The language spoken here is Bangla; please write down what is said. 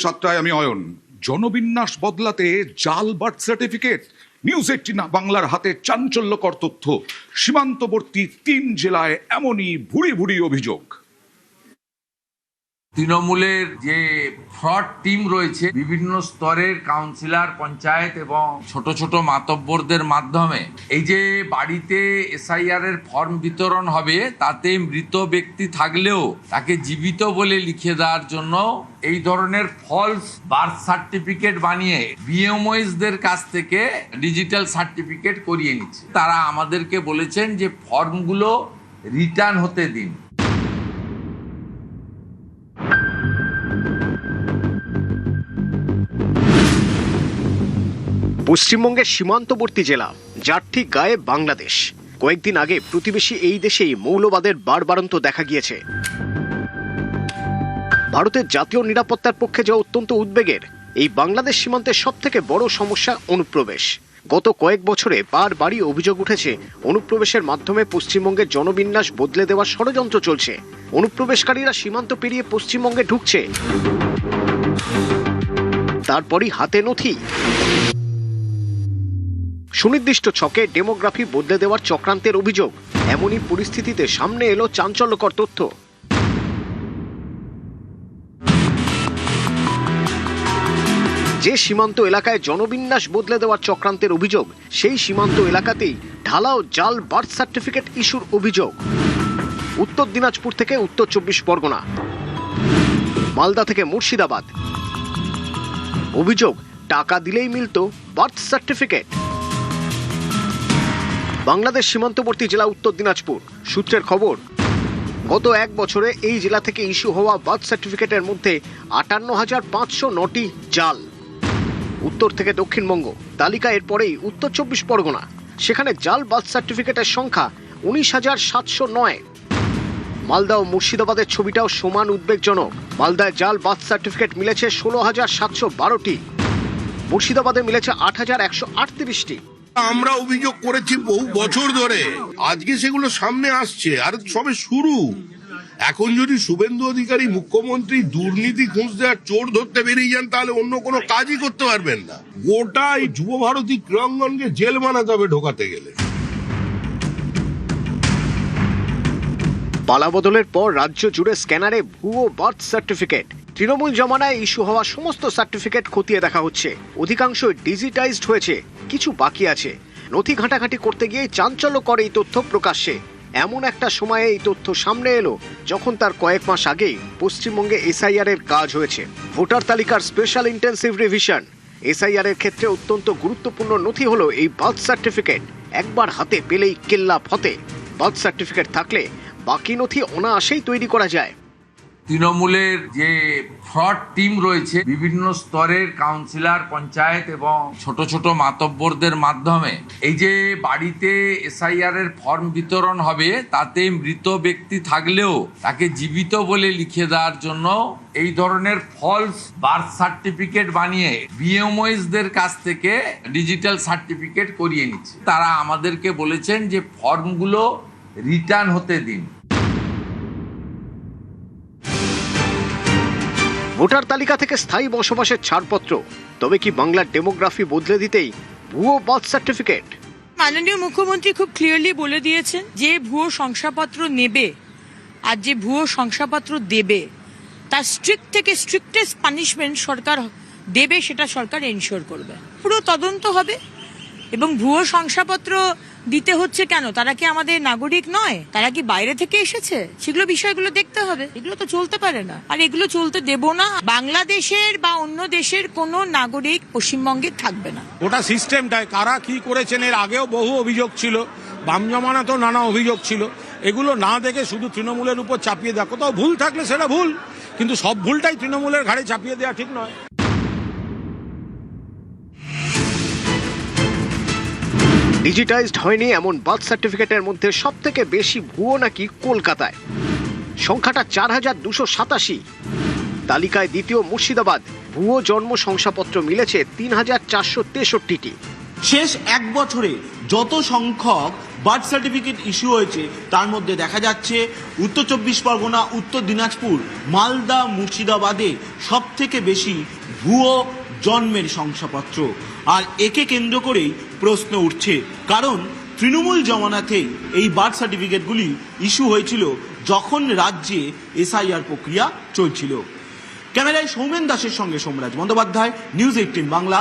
সাতটায় আমি অয়ন। জনবিন্যাস বদলাতে জাল বার্থ সার্টিফিকেট। নিউজ 18 বাংলার হাতে চাঞ্চল্যকর তথ্য। সীমান্তবর্তী 3 জেলায় এমনই ভুরি ভুরি অভিযোগ। তৃণমূলের যে ফ্রড টিম রয়েছে বিভিন্ন স্তরের কাউন্সিলর, পঞ্চায়েত এবং ছোট ছোট মাতব্বরদের মাধ্যমে এই যে বাড়িতে এসআইআর এর ফর্ম বিতরণ হবে, তাতে মৃত ব্যক্তি থাকলেও তাকে জীবিত বলে লিখে দেওয়ার জন্য এই ধরনের ফলস বার্থ সার্টিফিকেট বানিয়ে বিএমওএসদের কাছ থেকে ডিজিটাল সার্টিফিকেট করিয়ে নিচ্ছে। তারা আমাদেরকে বলেছেন যে ফর্মগুলো রিটার্ন হতে দিন। পশ্চিমবঙ্গের সীমান্তবর্তী জেলা, যার ঠিক গায়ে বাংলাদেশ। কয়েকদিন আগে প্রতিবেশী এই দেশেই মৌলবাদের বাড়বাড়ন্ত দেখা গিয়েছে। ভারতের জাতীয় নিরাপত্তার পক্ষে যা অত্যন্ত উদ্বেগের, এই বাংলাদেশ সীমান্তের সব থেকে বড় সমস্যা অনুপ্রবেশ। গত কয়েক বছরে বারবারই অভিযোগ উঠেছে অনুপ্রবেশের মাধ্যমে পশ্চিমবঙ্গের জনবিন্যাস বদলে দেওয়ার ষড়যন্ত্র চলছে। অনুপ্রবেশকারীরা সীমান্ত পেরিয়ে পশ্চিমবঙ্গে ঢুকছে, তারপরই হাতে নথি। সুনির্দিষ্ট ছকে ডেমোগ্রাফি বদলে দেওয়ার চক্রান্তের অভিযোগ। এমনই পরিস্থিতিতে সামনে এলো চাঞ্চল্যকর তথ্য। যে সীমান্ত এলাকায় জনবিন্যাস বদলে দেওয়ার চক্রান্তের অভিযোগ, সেই সীমান্ত এলাকাতেই ঢালাও জাল বার্থ সার্টিফিকেট ইস্যুর অভিযোগ। উত্তর দিনাজপুর থেকে উত্তর 24 পরগনা, মালদা থেকে মুর্শিদাবাদ। অভিযোগ, টাকা দিলেই মিলত বার্থ সার্টিফিকেট। বাংলাদেশ সীমান্তবর্তী জেলা উত্তর দিনাজপুর। সূত্রের খবর, গত এক বছরে এই জেলা থেকে ইস্যু হওয়া বার্থ সার্টিফিকেটের মধ্যে 58,509টি জাল। উত্তর থেকে দক্ষিণবঙ্গ, তালিকা এর পরেই উত্তর 24 পরগনা। সেখানে জাল বার্থ সার্টিফিকেটের সংখ্যা 19,709। মালদা ও মুর্শিদাবাদের ছবিটাও সমান উদ্বেগজনক। মালদায় জাল বার্থ সার্টিফিকেট মিলেছে 16,712টি, মুর্শিদাবাদে মিলেছে 8,138টি। আমরা অভিযোগ করেছি বহু বছর ধরে, আজকে সেগুলো সামনে আসছে, আর সবে শুরু। এখন যদি শুভেন্দু অধিকারী মুখ্যমন্ত্রী দুর্নীতি খুঁজতে আর চোর ধরতে বেরিয়ে যান, তাহলে অন্য কোনো কাজই করতে পারবেন না। গোটা এই যুব ভারতী ক্রীড়াঙ্গনকে জেল বানাতে হবে ঢোকাতে গেলে। পালাবদলের পর রাজ্য জুড়ে স্ক্যানারে ভুয়ো বার্থ সার্টিফিকেট। তৃণমূল জমানায় ইস্যু হওয়া সমস্ত সার্টিফিকেট খতিয়ে দেখা হচ্ছে। অধিকাংশই ডিজিটাইজড হয়েছে, কিছু বাকি আছে। নথি ঘাঁটাঘাঁটি করতে গিয়ে চাঞ্চল্যকর এই তথ্য প্রকাশ্যে। এমন একটা সময়ে এই তথ্য সামনে এলো যখন তার কয়েক মাস আগেই পশ্চিমবঙ্গে এসআইআর এর কাজ হয়েছে। ভোটার তালিকার স্পেশাল ইন্টেন্সিভ রিভিশন। এসআইআর এর ক্ষেত্রে অত্যন্ত গুরুত্বপূর্ণ নথি হলো এই বার্থ সার্টিফিকেট। একবার হাতে পেলেই কেল্লা ফতে। বার্থ সার্টিফিকেট থাকলে বাকি নথি অনায়াসেই তৈরি করা যায়। তৃণমূলের যে ফ্রড টিম রয়েছে বিভিন্ন স্তরের কাউন্সিলর, পঞ্চায়েত এবং ছোট ছোট মাতব্বরদের মাধ্যমে এই যে বাড়িতে এসআইআর এর ফর্ম বিতরণ হবে, তাতে মৃত ব্যক্তি থাকলেও তাকে জীবিত বলে লিখে দেওয়ার জন্য এই ধরনের ফলস বার্থ সার্টিফিকেট বানিয়ে বিএমওএসদের কাছ থেকে ডিজিটাল সার্টিফিকেট করিয়ে নিচ্ছে। তারা আমাদেরকে বলেছেন যে ফর্মগুলো রিটার্ন হতে দিন। ভোটার তালিকা থেকে স্থায়ী বসবাসের ছাড়পত্র। তবে কি বাংলার ডেমোগ্রাফি বদলে দিতেই ভুয়ো বার্থ সার্টিফিকেট? মাননীয় মুখ্যমন্ত্রী খুব ক্লিয়ারলি বলে দিয়েছেন, যে ভুয়ো শংসাপত্র নেবে আর যে ভুয়ো শংসাপত্র দেবে তার স্ট্রিক্ট থেকে স্ট্রিক্টেস্ট পানিশমেন্ট সরকার দেবে, সেটা সরকার এনশিওর করবে। পুরো তদন্ত হবে। এবং ভুয়ো শংসাপত্র দিতে হচ্ছে কেন? তারা কি আমাদের নাগরিক নয়? তারা কি বাইরে থেকে এসেছে? সেগুলো বিষয়গুলো দেখতে হবে। এগুলো তো চলতে পারে না, আর এগুলো চলতে দেব না। বাংলাদেশের বা অন্য দেশের কোনো নাগরিক পশ্চিমবঙ্গে থাকবে না। গোটা সিস্টেমটায় কারা কি করেছেন এর আগেও বহু অভিযোগ ছিল, বাম জমানাতেও নানা অভিযোগ ছিল। এগুলো না দেখে শুধু তৃণমূলের উপর চাপিয়ে দেওয়া, কোথাও ভুল থাকলে সেটা ভুল, কিন্তু সব ভুলটাই তৃণমূলের ঘাড়ে চাপিয়ে দেওয়া ঠিক নয়। ডিজিটাইজড হয়নি এমন বার্থ সার্টিফিকেটের মধ্যে সব থেকে বেশি ভুয়ো নাকি কলকাতায়। সংখ্যাটা 4,287। তালিকায় দ্বিতীয় মুর্শিদাবাদ। ভুয়ো জন্ম শংসাপত্র মিলেছে 3,463টি। শেষ এক বছরে যত সংখ্যক বার্থ সার্টিফিকেট ইস্যু হয়েছে তার মধ্যে দেখা যাচ্ছে উত্তর চব্বিশ পরগনা, উত্তর দিনাজপুর, মালদা, মুর্শিদাবাদে সব থেকে বেশি ভুয়ো জন্মের শংসাপত্র। আর একে কেন্দ্র করেই প্রশ্ন উঠছে, কারণ তৃণমূল জমানাতেই এই বার্থ সার্টিফিকেটগুলি ইস্যু হয়েছিল যখন রাজ্যে এসআইআর প্রক্রিয়া চলছিল। ক্যামেরায় সৌমেন দাসের সঙ্গে সোমরাজ বন্দ্যোপাধ্যায়, নিউজ 18 বাংলা।